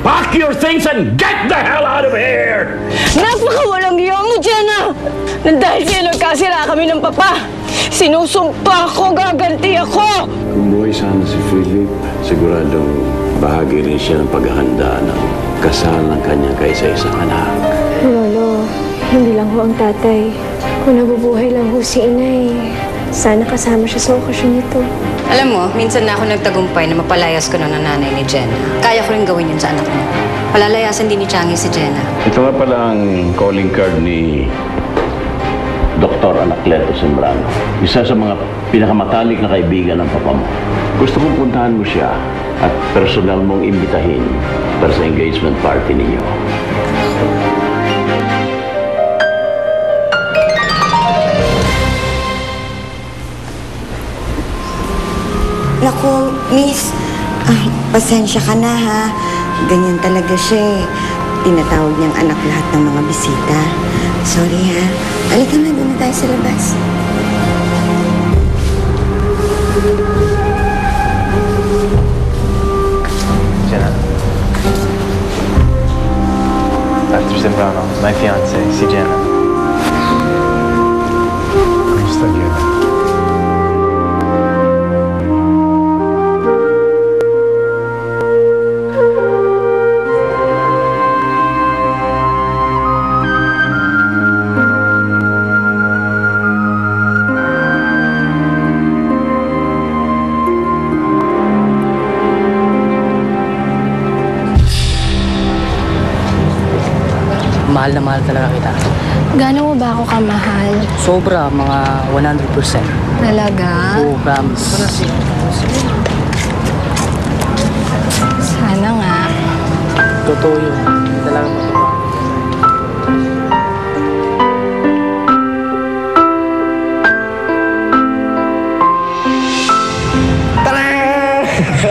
Pack your things and get the hell out of here! Napakawalang iya mo, Jenna! Na dahil sa'yo nagkasira kami ng papa, sinusumpa ko, gaganti ako! Kung buhay sana si Philip, siguradong bahagi rin siya ng paghahanda ng kasal ng kanyang kaisa-isang anak. Lolo, hindi lang ho ang tatay. Kung nabubuhay lang ho si inay, sana kasama siya sa okasyon nito. Alam mo, minsan na ako nagtagumpay na mapalayas ko na ng nanay ni Jenna. Kaya ko rin gawin yun sa anak mo. Palalayasan din ni Changi si Jenna. Ito nga pala ang calling card ni Dr. Anacleto Sembrano. Isa sa mga pinakamatalik na kaibigan ng papa mo. Gusto kong puntahan mo siya at personal mong imbitahin para sa engagement party ninyo. Naku, miss, pasensya ka na ha. Ganyan talaga siya eh. Tinatawag niyang anak lahat ng mga bisita. Sorry ha. Halika na, doon na tayo sa labas. Jenna. Dr. Sembrano, my fiancée, si Jenna. Kamusta, Jenna? Mahal na mahal talaga kita. Gaano mo ba ako kamahal? Sobra, mga 100%. Talaga? Oo, promise. Sana nga. Totoo yun. Hindi talaga matotoo.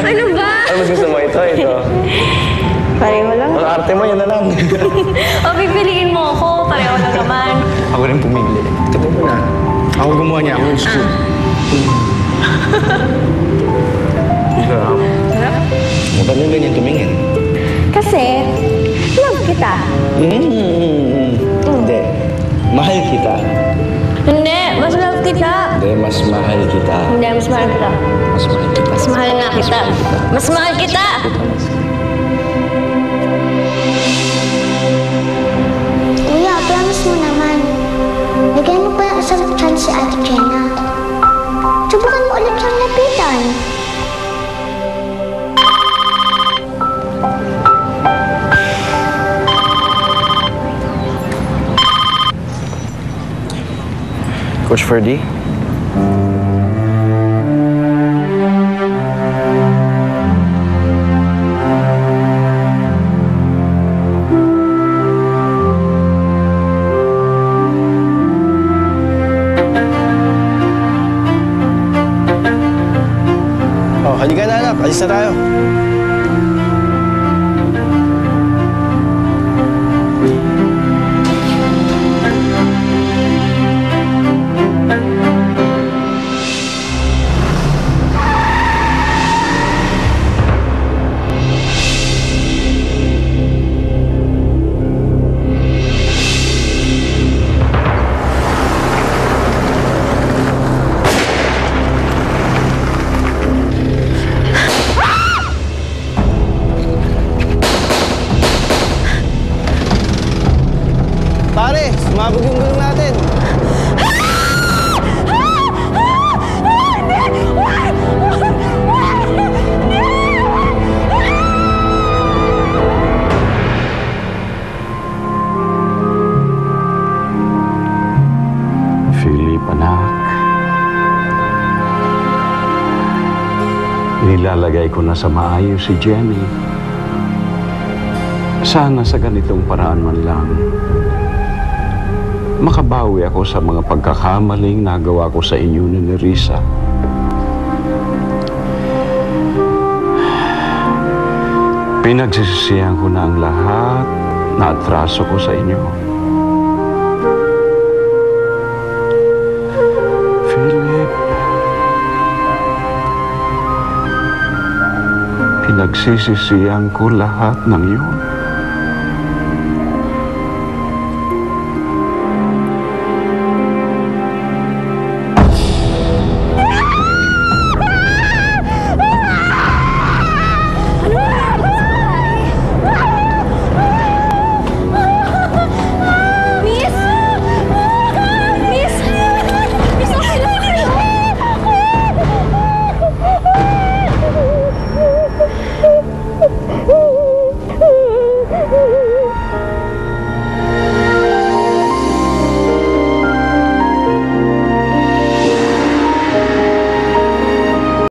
Ano ba? Ano mas gusto mo? Ito. Pareho lang. Ang arte mo, yan na lang. O, pipiliin mo ako. Pareho lang naman. Ako rin pumili. Ito mo na. Ako gumawa niya. Ako yung scoop. Sarap. Ba't nang ganyan tumingin? Kasi, love kita. Hindi. Mahal kita. Hindi, mas love kita. Hindi, mas mahal kita. Hindi, mas mahal kita. Mas mahal kita. Mas mahal nga kita. Mas mahal kita! Kuya, promise mo naman. Bigyan mo pa yung isang chance si Ate Jenna. Subukan mo ulit siyang lapitan. Coach Ferdy? Halika na anak, alis na tayo. Pare, sumabog yung gulong natin. Philip, anak. Inilalagay ko na sa maayos si Jenny. Sana sa ganitong paraan man lang, makabawi ako sa mga pagkakamaling nagawa ko sa inyo ni Risa. Pinagsisisihan ko na ang lahat na atraso ko sa inyo. Philip, pinagsisisihan ko lahat ng iyon.